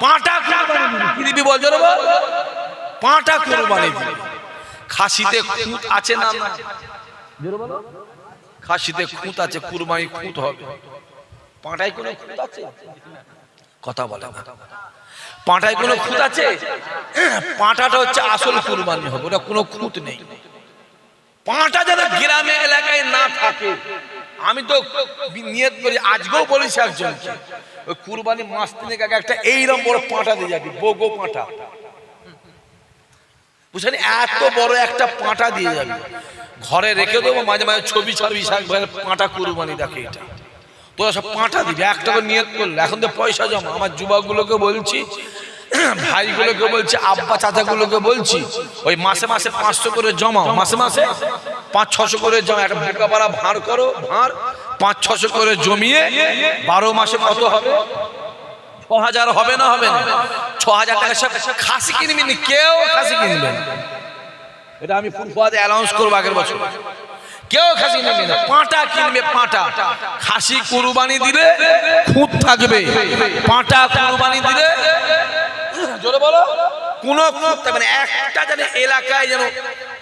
পাঁটা কি দিবি বল জোরে বল, পাঁটা কুরবানি দিবি। খাসিতে খুঁত আছে না? জোরে বলো। খাসিতে খুঁত আছে, কুরবানি খুঁত হবে। পাঁটায় কোনো খুঁত আছে? কথা বলে না। পাঁটায় কোনো খুঁত আছে? পাঁটাটা হচ্ছে আসল কুরবানি হবে, ওটা কোনো খুঁত নেই। পাঁটা যেন গ্রামে এলাকায় না থাকে। আমি তো নিয়ত করি, আজকেও বলেছি একজনকে, ওই কুরবানি মাস তিনেক আগে একটা এইরকম বড় পাঁটা দিয়ে যাবি, বগো পাঁটা, বুঝলেন? এত বড় একটা পাঁটা দিয়ে যাবি, ঘরে রেখে দেবো, মাঝে মাঝে ছবি ছাড়বি, পাঁটা কুরবানি দেখে। এটা তোরা সব পাঁটা দিবি, একটা করে নিয়ত করলে। এখন তো পয়সা জমা, আমার যুবকগুলোকে বলছি, ভাইগুলোকে বলছি, আব্বা চাচাগুলোকে বলছি, ওই মাসে মাসে 500 করে জমাও, মাসে মাসে 500-600 করে জমা, একটা বোকা পাড়া ভাঁড় করো, ভাঁড় 500-600 করে জমিয়ে 12 মাসে কত হবে? 6000 হবে না? হবে না? 6000 টাকা সব খাসি কিনবি না, কেউ খাসি কিনবে না। এটা আমি ফুলফুয়াতে অ্যানাউন্স করবো আগের বছর। কেউ খাসি কিনবে না, পাঁটা কিনবে, পাঁটা। খাসি কুরবানি দিলে খুঁত থাকবে, পাঁটা কুরবানি দিলে জোরে বলো কোনো খুঁত থাকবে না। একটা যেন এলাকায় যেন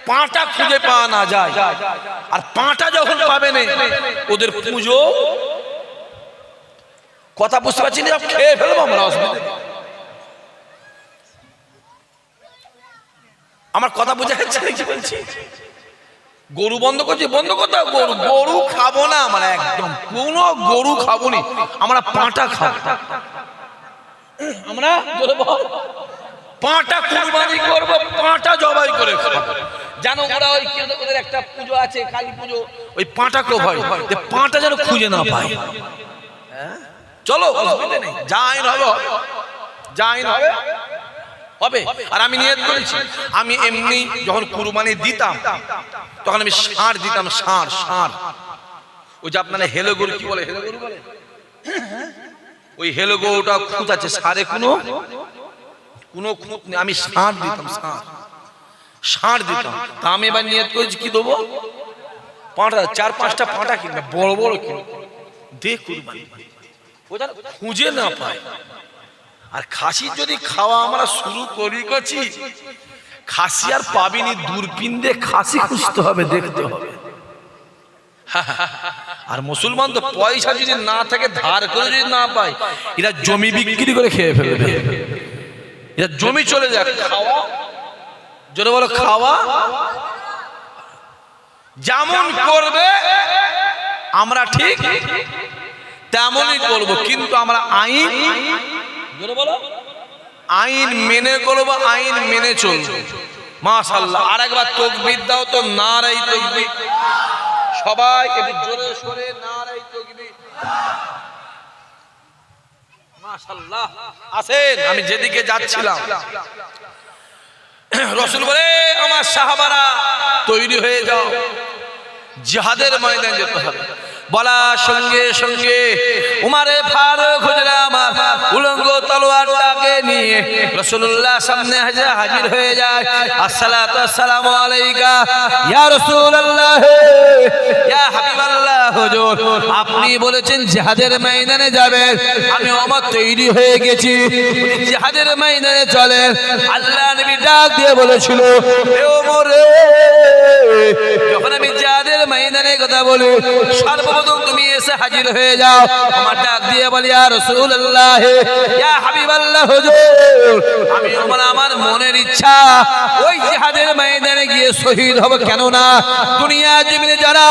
পাঁটা খুঁজে পাওয়া না যায়। আর পাঁটা যখন পাবে না, ওদের পুজো, কথা বুঝতে পারছি না, খেয়ে ফেলবো আমরা, অসুবিধা। আমার কথা বুঝে যাচ্ছে কি বলছি? গরু বন্ধ করছি, বন্ধ করতে গরু, গরু খাবো না আমরা, একদম কোনো গরু খাবো না আমরা, পাঁটা খাবো আমরা। পাঁটা কুরবানি করবো, পাঁটা জবাই করে খাবো। জানো ওরা ওই ওদের একটা পুজো আছে, কালী পুজো, ওই পাঁটা কেউ হয়, পাঁটা যেন খুঁজে না পায়। চলো অসুবিধা নেই, যা আইন হবে হবে, যা আইন হবে হবে। আর আমি নিয়ত করেছি, আমি এমনি যখন কুরবানি দিতাম তখন আমি ষাঁড় দিতাম, ষাঁড়, ষাঁড়। ওই যে আপনারা হেলো গরু কি বলে, হেলো গরু বলে, ওই হেলো গরুটা খুঁত আছে, ষাঁড়ে কোনো খুঁত নেই। আমি ষাঁড় দিতাম, ষাঁড়, ষাঁড় দিতাম। তা আমি এবার নিয়ত করেছি কি দেবো? পাঁটা, 4-5টা পাঁটা কিনবে, বড় বড় কিনবে, দে কুরবানি, খুঁজে না পায়। আর খাসি যদি খাওয়া আমরা শুরু করছি, খাসি আর পাবিনি, দূরবীন দিয়ে খাসি খুঁজতে হবে, দেখতে হবে। আর মুসলমান তো পয়সা যদি না থাকে, ধার করে যদি না পায়, এরা জমি বিক্রি করে খেয়ে ফেলবে, এরা জমি চলে যায়। খাওয়া, জোরে বলো, খাওয়া যেমন করবে আমরা ঠিক তেমনই করব, কিন্তু আমরা আইন, জোরে বলো, আইন মেনে করবো, আইন মেনে চলবো। মাশাআল্লাহ। আর একবার তাকবীর দাও তো, নারায়ে তাকবীর। সবাই একটু জোরে সরে নারায়ে তাকবীর। মাশাআল্লাহ। আসেন, আমি যেদিকে যাচ্ছিলাম, রাসূল বলে, আমার সাহাবারা তৈরি হয়ে যাও, জিহাদের ময়দানে যেতে হবে। বলার সঙ্গে সঙ্গে উমারে ফারুক হুজুর আমার উলঙ্গ তলোয়ারটাকে নিয়ে রাসূলুল্লাহ সামনে হাজির হয়ে যায়। আসসালাতু আসসালামু আলাইকা ইয়া রাসূলুল্লাহ, ইয়া হাবিবাল্লাহ হুজুর, আপনি বলেছেন জিহাদের ময়দানে যাবেন, আমি ওমর তৈরি হয়ে গেছি, জিহাদের ময়দানে চলেন। আল্লাহ নবী ডাক দিয়ে বলেছিল, হে ওমর রে, যখন আমি জিহাদের ময়দানে কথা বলি, সর্বপ্রথম তুমি এসে হাজির হয়ে যাও। আমার ডাক দিয়ে বলি, ইয়া রাসূলুল্লাহ, ইয়া হাবিবাল্লাহ হুজুর, আমি আমার মনের ইচ্ছা ওই জিহাদের ময়দানে গিয়ে শহীদ হব। কেন না, দুনিয়া জমিনে যারা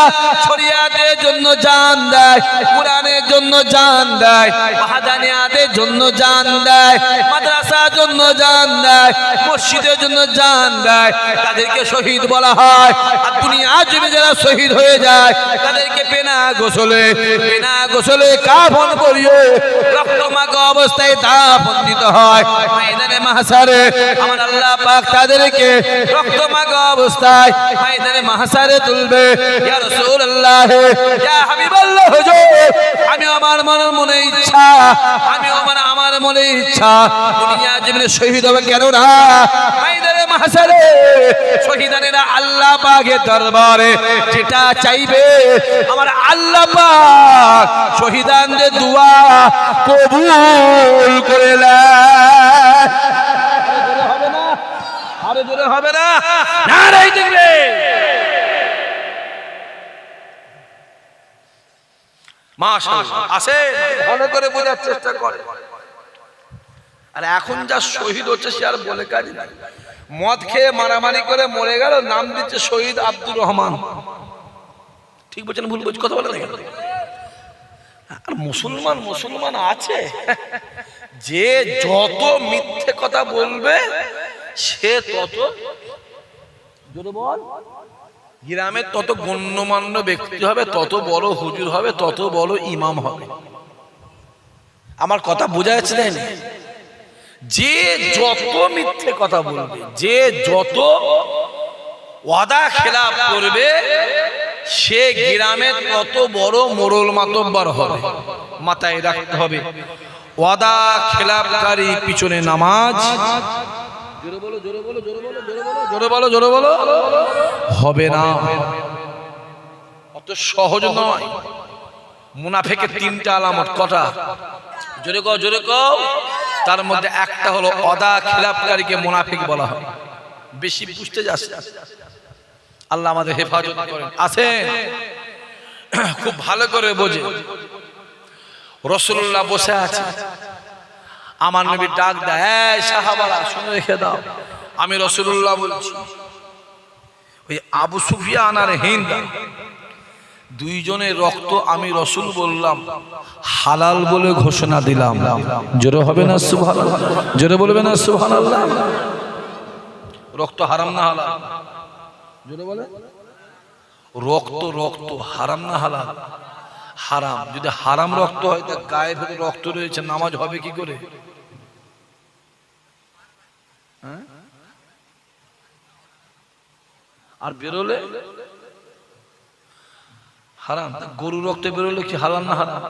শরিয়াতের জন্য জান দেয়, কোরআনের জন্য জান দেয়, মাহাদানিয়াতের জন্য জান দেয়, মাদ্রাসার জন্য জান দেয়, মসজিদের জন্য জান দেয়, তাদেরকে শহীদ বলা হয়। আর দুনিয়া জমিনে যারা শহীদ হয়ে যায়, তাদেরকে বিনা গোসলে কাফন পরিয়ে রক্তমাখা অবস্থায় দাফন দিতে হয়। ময়দানে মাহশারে আমার আল্লাহ পাক তাদেরকে রক্তমাখা অবস্থায় ময়দানে মাহশারে তুলবে। ইয়া রাসূলুল্লাহ, ইয়া হাবিবাল্লাহ হুজুর, আমি আমার মনে ইচ্ছা, আমি আমার মনে ইচ্ছা দুনিয়া জীবনে শহীদ হবে। কেন না, ময়দানে মাহশারে শহীদানেরা আল্লাহ পাকের দরবারে যেটা চাইবে, আমার আল্লাহ পাক শহীদানদের দোয়া কবুল করে নেয়। হবে না? নারায়ে তাকবীর। মাশাআল্লাহ। আসে ভালো করে বোঝার চেষ্টা করে। আর এখন যা শহীদ হচ্ছে সে আর বলে কাজ নাই। মদ খেয়ে মারামারি করে মরে গেল, নাম দিচ্ছে শহীদ আব্দুর রহমান। ঠিক বলছেন ভুল বলছি? কথা বলে দেখেন। আর মুসলমান মুসলমান আছে, যে যত মিথ্যে কথা বলবে সে তত জোরে বল, গ্রামের তত গণ্যমান্য ব্যক্তি হবে, তত বড় হুজুর হবে, তত বড় ইমাম হবে। আমার কথা বোঝা যাচ্ছে না? যে যত মিথ্যে কথা বলবে, যে যত ওয়াদা খেলাপ করবে, সে গ্রামে তত বড় মোড়ল মাতব্বর হবে। মাথায় রাখতে হবে, ওয়াদা খেলাপকারী পিছনে নামাজ জোরে বলো, জোরে বলো, জোরে বলো, জোরে বলো, জোরে বলো, জোরে বলো, হবে না। অত সহজ নয়। মুনাফিকের তিনটা আলামত। কটা? জোরে কও, জোরে কও। তার মধ্যে একটা হলো ওয়াদা খেলাপকারীকে মুনাফিক বলা হয়। বেশি বুঝতে যাচ্ছে, আল্লাহ আমাদের হেফাজত করেন। আছেন খুব ভালো করে বোঝে। রাসূলুল্লাহ বসে আছে, আমার নবী ডাক দেয়, এই সাহাবারা শুনে রেখে দাও, আমি রাসূলুল্লাহ বলছি। ওই আবু সুফিয়ান আর হিন্দ দুইজনের রক্ত আমি রাসূল বললাম হালাল বলে ঘোষণা দিলাম। জোরে হবে না সুবহানাল্লাহ? জোরে বলবে না সুবহানাল্লাহ? রক্ত হারাম না হালাল? জোরে বলে। রক্ত রক্ত হারাম না হালাল? হারাম। যদি হারাম রক্ত হয় তা গায়ে ভেতরে রক্ত রয়েছে, নামাজ হবে কি করে? আর বেরোলে হারাম। গরু রক্ত বেরোলে কি হালাল না হারাম?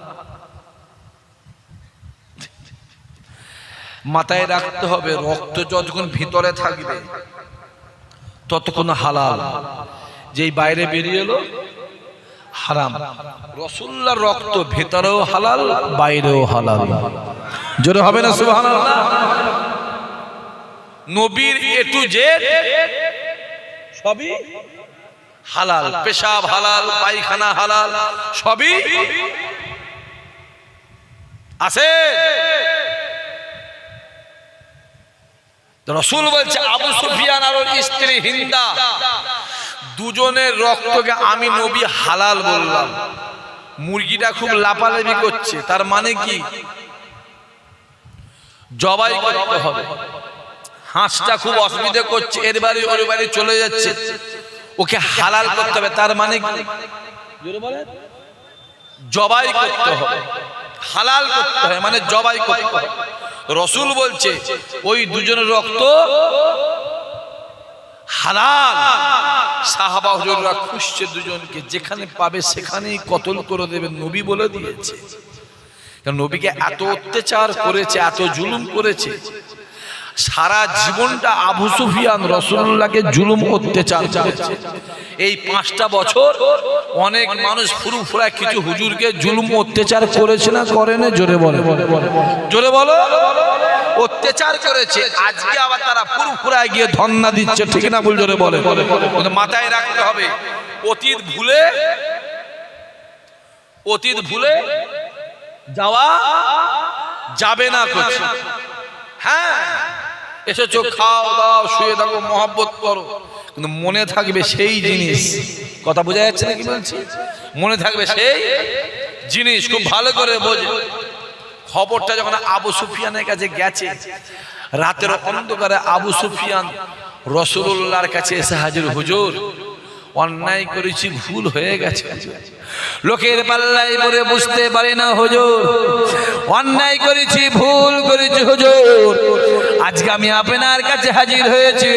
মাথায় রাখতে হবে, রক্ত যতক্ষণ ভিতরে থাকবে ততক্ষণ হালাল, যেই বাইরে বেরিয়ে এলো হারাম। রাসূলুল্লাহর রক্ত ভেতরেও হালাল, বাইরেও হালাল। জোরে হবে না সুবহানাল্লাহ? নবীর এ টু জেড সবই হালাল। পেশাব হালাল, পায়খানা হালাল, সবই আছে। রাসূল বলছে আবু সুফিয়ান আর ওর স্ত্রী হিন্দা দুজনের রক্তকে আমি নবী হালাল বললাম। মুরগিটা খুব লাফালাফি করছে, তার মানে কি? জবাই করতে হবে। হাঁসটা খুব অসুবিধা করছে, এর বাড়ি ওর বাড়ি চলে যাচ্ছে, ওকে হালাল করতে হবে, তার মানে কি? জবাই করতে হবে, হালাল করতে হবে, মানে জবাই করতে হবে। রাসূল বলছে ওই দুজনের রক্ত হালাল। সাহাবা হুজুররা খুঁজছে দুজনকে, যেখানে পাবে সেখানেই কতল করে দেবে, নবী বলে দিয়েছে। কারণ নবীকে এত অত্যাচার করেছে, এত জুলুম করেছে, সারা জীবনটা আবু সুফিয়ান রাসূলুল্লাহকে জুলুম অত্যাচার করেছে। এই 5টা বছর অনেক মানুষ ফুরফুরা কিছু হুজুরকে জুলুম অত্যাচার করেছে না করে না? জোরে বলে, জোরে বলো। অত্যাচার করেছে, আজকে আবার তারা ফুরফুরায় গিয়ে ধন্না দিচ্ছে, ঠিক না ভুল? জোরে বলে। মাথায় রাখতে হবে, অতীত ভুলে যাওয়া যাবে না। করছে হ্যাঁ, এসেছো, খাও দাও, শুয়ে থাকো, মহব্বত করো, কিন্তু মনে থাকবে সেই জিনিস। কথা বোঝা যাচ্ছে না কি বলছি? মনে থাকবে সেই জিনিস। খুব ভালো করে বোঝে। খবরটা যখন আবু সুফিয়ানের কাছে গেছে, রাতের অন্ধকারে আবু সুফিয়ান রাসূলুল্লাহর কাছে এসে হাজির, হুজুর অন্যায় করেছি, ভুল হয়ে গেছে, লোকের পাল্লায় পড়ে বুঝতে পারি না হুজুর, অন্যায় করেছি, ভুল করেছি হুজুর, আজকে আমি আপনার কাছে হাজির হয়েছি,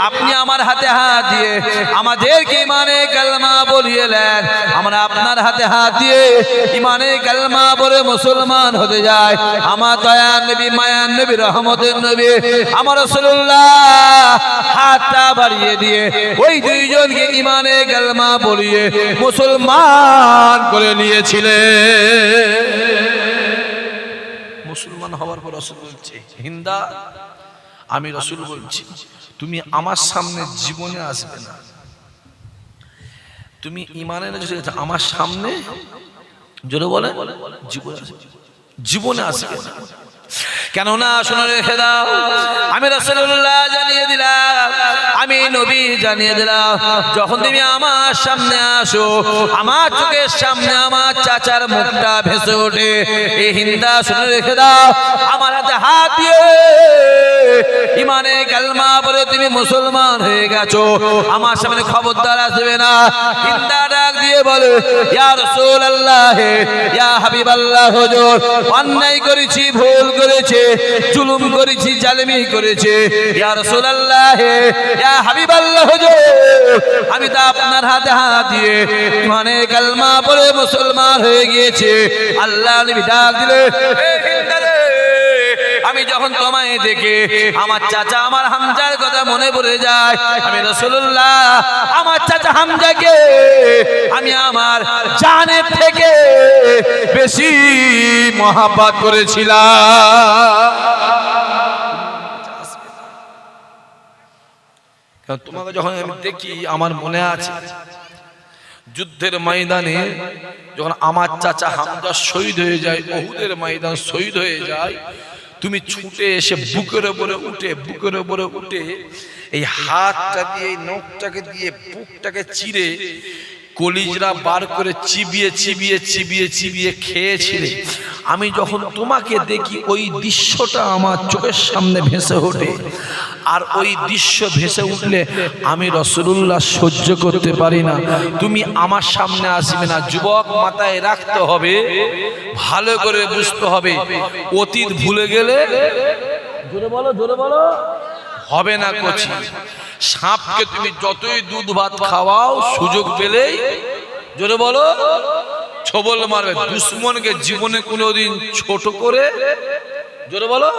আপনি আমার হাতে হাত দিয়ে আমাদেরকে ইমানে কালমা বলিয়ে নেন, আমরা আপনার হাতে হাত দিয়ে ইমানে কালমা বলে মুসলমান হতে যাই। আমার দয়ার নবী, মায়ার নবী, রহমতের নবী আমার রাসূলুল্লাহ হাতটা বাড়িয়ে দিয়ে ওই দুইজনকে ইমানে কালমা বলিয়ে মুসলমান করে নিয়েছিলেন। মুসলমান হওয়ার পর রাসূল বলছে, হিন্দা আমি রাসূল বলছি তুমি আমার সামনে জীবনে আসবে না, তুমি ঈমানের আমার সামনে জোরে বলে জীবনে আসবে না। কেননা শুনে রেখে দাও, আমি রাসূলুল্লাহ জানিয়ে দিলাম, আমি নবী জানিয়ে দিলাম, যখন তুমি আমার সামনে আসো, আমার চোখের সামনে আমার চাচার মুখটা ভেসে ওঠে, এই হিন্দা শুনে রেখে দাও, আমার হাতে হাত দিয়ে ঈমানে কালমা পড়ে তুমি মুসলমান হয়ে গেছো, আমার সামনে খবরদার আসবে না। হিন্দা ডাক দিয়ে বলে, ইয়া রাসূলুল্লাহ, ইয়া হাবিবাল্লাহ, হুজুর অন্যায় করেছি, ভুল করেছে, জুলুম করেছি, জালিমি করেছে, ইয়া রাসূলুল্লাহ, ইয়া হাবিবাল্লাহ, হুজুর আমি তো আপনার হাতে হাত দিয়ে মানে কালমা পড়ে মুসলমান হয়ে গিয়েছে। আল্লাহ নবী ডাক দিলে, আমি যখন তোমায় দেখে আমার চাচা আমার হামজার কথা মনে পড়ে যায়, আমি রাসূলুল্লাহ আমার চাচা হামজাকে আমি আমার জানের থেকে বেশি মহব্বত করেছিলাম। তোমাকে যখন আমি দেখি আমার মনে আছে যুদ্ধের ময়দানে যখন আমার চাচা হামজা শহীদ হয়ে যায়, উহুদের ময়দান শহীদ হয়ে যায়, তুমি ছুটে এসে বুকের উপরে উঠে এই হাতটা দিয়ে এই নখটাকে দিয়ে বুকটাকে চিরে কলিজা বার করে চিবিয়ে খেয়েছিলে। আমি যখন তোমাকে দেখি ওই দৃশ্যটা আমার চোখের সামনে ভেসে ওঠে, আর ওই দৃশ্য ভেসে উঠলে আমি রাসূলুল্লাহ সহ্য করতে পারি না। তুমি আমার সামনে আসবে না। যুবক মাথায় রাখতে হবে, ভালো করে বুঝতে হবে, অতীত ভুলে গেলে জোরে বলো হবে না কচি। সাপকে তুমি যতই দুধ ভাত খাওয়াও, সুযোগ পেলেই জোরে বলো ছবল মারবে। দুশ্মনকে জীবনে কোনোদিন ছোট করে জোরে বলো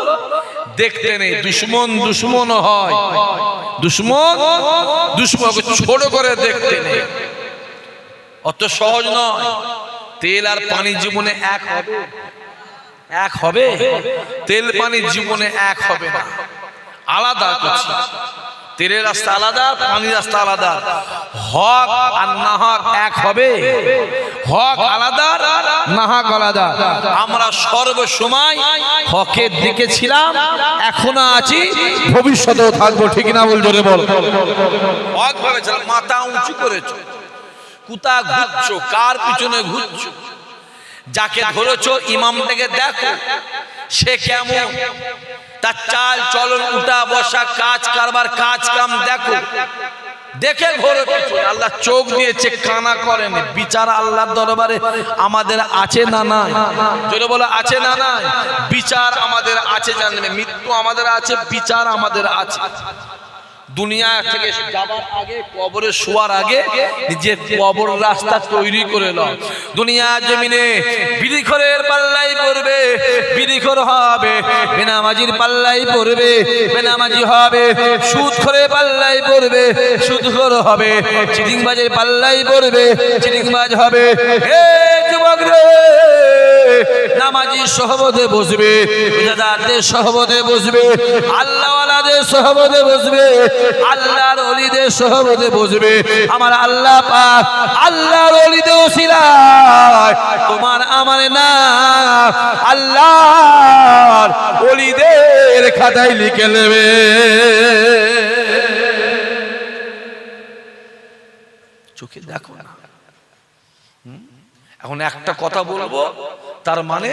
দেখতে নেই। দুশ্মন হয়, দুশ্মনকে ছোট করে দেখতে নেই। অত সহজ নয়। তেল আর পানি জীবনে এক হবে? তেল পানি জীবনে এক হবে না, আলাদা করছি। তেলের রাস্তা আলাদা, পানির রাস্তা আলাদা। হক আর না হক এক হবে? হক আলাদা, না হক আলাদা। আমরা সর্বসময় হকের দিকে ছিলাম, এখনো আছি, ভবিষ্যতেও থাকবো। ঠিক না বল? জোরে বল। হক ভাবে মাথা উঁচু করেছো, কোথা ঘুরছো, কার পিছনে ঘুরছো? যাকে ধরেছো ইমামটাকে দেখো, সে কেমন, তার চাল চলন, উঠা বসা, কাজ কারবার, কাজ কাম দেখো, দেখে ঘোরো পিছনে। আল্লাহ চোখ দিয়েছে, কানা করেন। বিচার আল্লাহর দরবারে আমাদের আছে না নাই? জোরে বলো আছে না নাই? বিচার আমাদের আছে, জানবে। মৃত্যু আমাদের আছে, বিচার আমাদের আছে। দুনিয়া থেকে যাবার আগে, কবরে শোয়ার আগে যে কবর রাস্তা তৈরি করে নাও। দুনিয়া জমিনে বিড়িখোরের পাল্লাই পড়বে, বিড়িখোর হবে। বেনামাজির পাল্লাই পড়বে, বেনামাজি হবে। সুদখোরের পাল্লাই পড়বে, সুদখোর হবে। চিটিংবাজের পাল্লাই পড়বে, চিটিংবাজ হবে। হে যুবক রে, নামাজির সহবতে বসবে, রোজাদারদের সহবতে বসবে, আল্লাহওয়ালাদের সহবতে বসবে, আল্লাহর ওলিদের সহবতে বসবে। আমার আল্লাহ পাক আল্লাহর ওলিদের ওসিলায় তোমার আমার না আল্লাহর ওলিদের খাতায় লিখে নেবে। চোখে দেখো না। এখন একটা কথা বলবো, তার মানে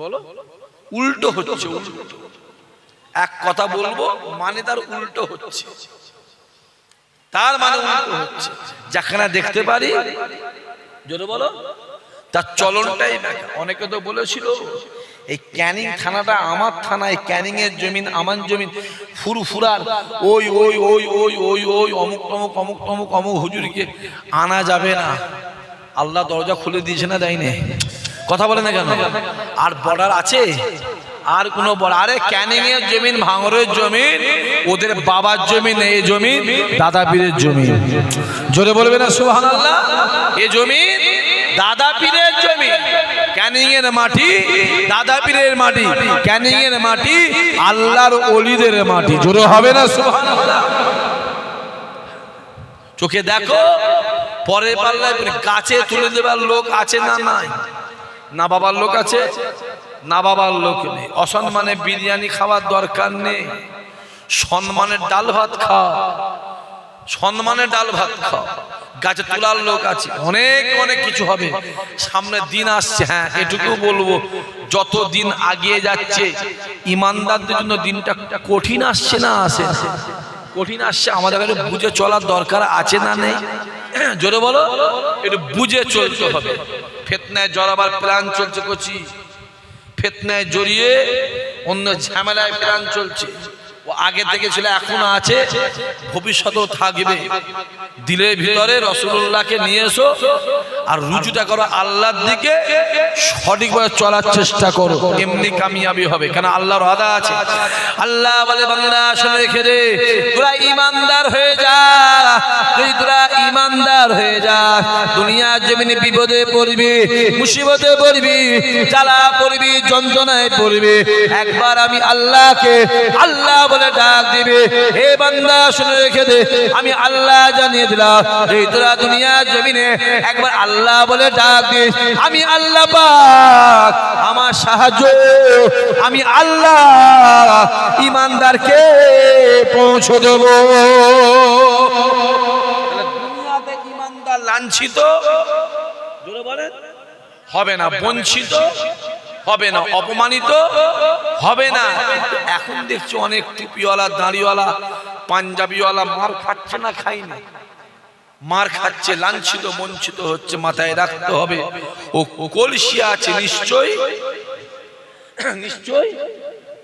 বলো উল্টো হচ্ছে। এক কথা বলবো মানে তার উল্টো হচ্ছে, তার মানে উল্টো হচ্ছে। যেখানে দেখতে পারি জোরে বলো তার চলনটাই দেখা। অনেকে তো বলেছিল এই ক্যানিং থানাটা আমার থানা, এই ক্যানিং এর জমিন আমার জমিন, ফুরফুরার ওই ওই ওই ওই ওই ওই অমুক তমুক অমুক তমুক অমুক হুজুরকে আনা যাবে না। আল্লাহ দরজা খুলে দিয়েছে না, দেয়নি? কথা বলে না কেন? আর বর্ডার আছে? আর কোন বর্ডার? আরে ক্যানিং এর জমিন, ভাঙরের জমিন, ওদের বাবার জমিন, এই জমিন দাদা পীরের জমিন। জোরে বলবে না সুবহানাল্লাহ? এই জমিন দাদা পীরের জমি, ক্যানিং এর মাটি, দাদা পীরের মাটি, ক্যানিং এর মাটি, আল্লাহর ওলিদের মাটি। জোরে হবে না সুবহানাল্লাহ? চোখে দেখো, পরে পাল্লায় গাছে তুলে দেবার লোক আছে না নাই? না বাবার লোক আছে, না বাবার লোক নেই। অসম্মানে বিরিয়ানি খাওয়ার দরকার নেই, সম্মানের ডাল ভাত খাও, সম্মানের ডাল ভাত খাও। গাছে তোলার লোক আছে, অনেক অনেক কিছু হবে, সামনে দিন আসছে। হ্যাঁ, এটুকু বলবো, যত দিন আগিয়ে যাচ্ছে ইমানদারদের জন্য দিনটা কঠিন আসছে না আসে? কঠিন আসছে। আমাদের কাছে বুঝে চলার দরকার আছে না নেই? জোরে বলো, একটু বুঝে চলতে হবে। ফিতনায় জড়াবার প্ল্যান চলছে, করছি ফিতনায় জড়িয়ে অন্য ঝামেলায় প্ল্যান চলছে। ও আগে থেকে ছিল, এখনো আছে, ভবিষ্যতেও থাকবে। দিলের ভিতরে রাসূলুল্লাহকে নিয়ে এসো আর রুজুটা করো আল্লাহর দিকে, সঠিকভাবে চলার চেষ্টা করো, এমনি কামিয়াবি হবে। কেন আল্লাহর ওয়াদা আছে। আল্লাহ বলে, বান্দা শুনে রেখে দে, তোরা ঈমানদার হয়ে যা। তুই তোরা ঈমানদার হয়ে যা, দুনিয়ার জমিনে বিপদে পড়বি, মুসিবতে পড়বি, জ্বালা পড়বি, যন্ত্রণায় পড়বি, একবার আমি আল্লাহকে আল্লাহ বলে ডাক দিবে। হে বান্দা শুনে রেখে দে, আমি আল্লাহ জানিয়ে দিলাম, এই তোরা দুনিয়ার জমিনে একবার আল্লাহ বলে ডাক দিস, আমি আল্লাহ পাক আমার সাহায্য, আমি আল্লাহ ঈমানদারকে পৌঁছে দেব। দুনিয়াতে ঈমানদার লাঞ্ছিত হবে না, বঞ্চিত হবে না, অপমানিত হবে না। এখন দেখছো অনেক টুপিওয়ালা, দাড়িওয়ালা, পাঞ্জাবিওয়ালা মার খাচ্ছে না? খাইনি, মার খাচ্ছে, লাঞ্ছিত বঞ্চিত হচ্ছে। মাথায় রাখতে হবে, ও কলসি আছে নিশ্চয়, নিশ্চয়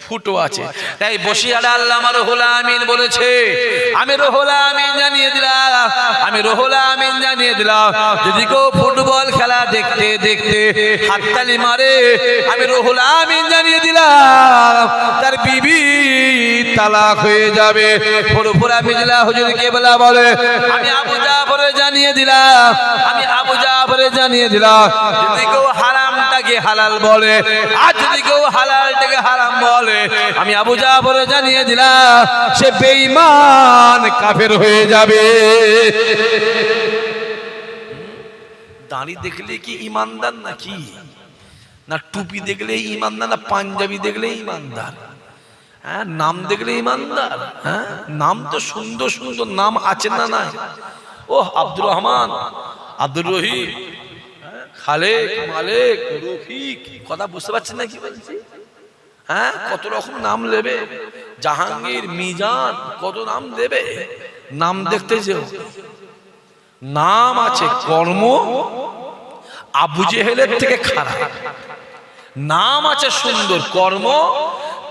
ফুটো আছে। তাই বসিয়াটা আল্লাহ আমার রুহুল আমিন বলেছে, আমি রুহুল আমিন জানিয়ে দিলাম, আমি রুহুল আমিন জানিয়ে দিলাম, যদি কেউ ফুটবল খেলা দেখতে দেখতে হাততালি মারে, আমি রুহুল আমিন জানিয়ে দিলাম তার বিবি তালাক হয়ে যাবে। ফুরফুরা বিজলা হুজুর কেবলা বলে, আমি আবু জাফরে জানিয়ে দিলাম, আমি আবু জাফরে জানিয়ে দিলাম, যদি কেউ হারামটাকে হালাল বলে আর যদি কেউ হালালটাকে হারাম বলে, আমি আবু জাফরে জানিয়ে দিলাম সে বেঈমান কাফের হয়ে যাবে। দাড়ি দেখলে কি ঈমানদার নাকি? না টুপি দেখলে ঈমানদার, না পাঞ্জাবি দেখলে ঈমানদার? হ্যাঁ, নাম দেখলে ঈমানদার? হ্যাঁ, নাম তো সুন্দর সুন্দর নাম আছে না নাই? ও আব্দুর রহমান, আব্দুর রহিম, খালেক, মালেক, রফিক, কথা বুঝতে পারছেন না কি বলছি? হ্যাঁ, কত রকম নাম নেবে, জাহাঙ্গীর, মিজান, কত নাম দেবে। নাম দেখতে যেও, নাম আছে কর্ম আবু জেহেলের থেকে খারাপ, নাম আছে সুন্দর, কর্ম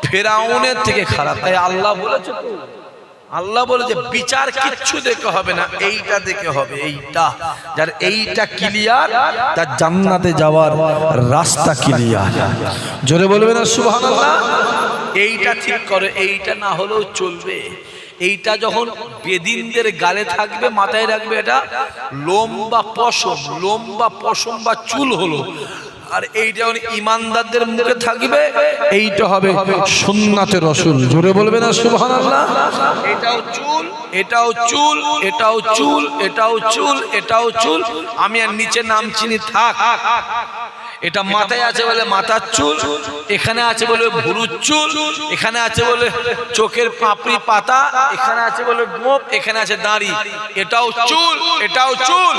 ফেরাউনের থেকে খারাপ। তাই আল্লাহ বলেছে, তো আল্লাহ বলে যে বিচার কিচ্ছু দেখে হবে না, এইটা দেখে হবে, এইটা যার এইটা ক্লিয়ার তার জান্নাতে যাওয়ার রাস্তা ক্লিয়ার। জোরে বলবে না সুবহানাল্লাহ? এইটা ঠিক করে, এইটা না হলেও চলবে। এইটা যখন বেদিনদের গালে থাকবে, মাথায় রাখবে এটা লম্বা পশম, লম্বা পশম বা চুল হলো, আর এইটা যখন ঈমানদারদের মুখে থাকবে, এইটা হবে সুন্নাতে রাসূল। জোরে বলবে না সুবহানাল্লাহ? এটাও চুল, এটাও চুল, এটাও চুল, এটাও চুল, এটাও চুল। আমি আর নিচে নাম চিনি, থাক। এটা মাথায় আছে বলে মাথার চুল, এখানে আছে বলে ভুরুর চুল, এখানে আছে বলে চোখের পাপড়ি পাতা, এখানে আছে বলে গোপ, এখানে আছে দাড়ি। এটাও চুল, এটাও চুল।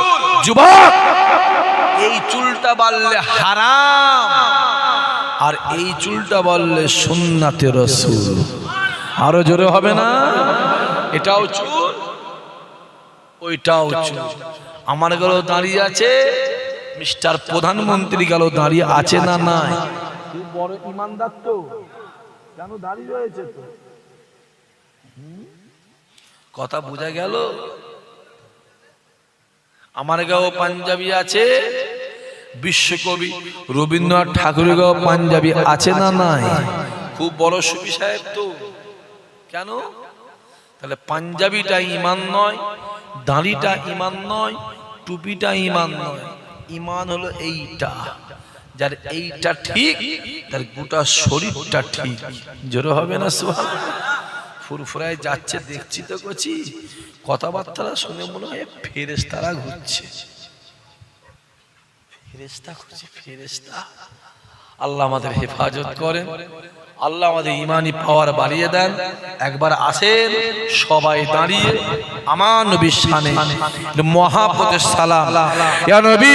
যুবক, এই চুলটা বাড়লে হারাম, আর এই চুলটা বাড়লে সুন্নাতে রাসূল। আরো জোরে হবে না? এটাও চুল, ওইটাও চুল। আমার গেল দাঁড়িয়ে আছে, মিস্টার প্রধানমন্ত্রী গেল দাঁড়িয়ে আছে না নাই? খুব বড় ঈমানদার তো, কেন দাঁড়িয়ে রয়েছে? তো কথা বোঝা গেল? আমার গাঁও পাঞ্জাবি আছে, বিশ্বকবি রবীন্দ্রনাথ ঠাকুরের গাঁও পাঞ্জাবি আছে না নাই? খুব বড় সুফি সাহেব তো, কেন? তাহলে পাঞ্জাবিটা ঈমান নয়, দাড়িটা ঈমান নয়, টুপিটা ঈমান নয়, ইমান হলো এইটা, যার এইটা ঠিক তার গোটা শরীরটা ঠিক। জোরে হবে না সুবহানাল্লাহ? ফুরফুরায় যাচ্ছে দেখছি তো কচি, কথাবার্তা শুনে মনে হয় ফেরেশতারা ঘুরছে, ফেরেশতা ঘুরছে, ফেরেশতা। আল্লাহ আমাদের হেফাজত করেন, আল্লাহ আমাদের ইমানি পাওয়ার বাড়িয়ে দেন। একবার আসেন সবাই দাঁড়িয়ে আমার নবীর শানে মহাপতের সালাম। ইয়া নবী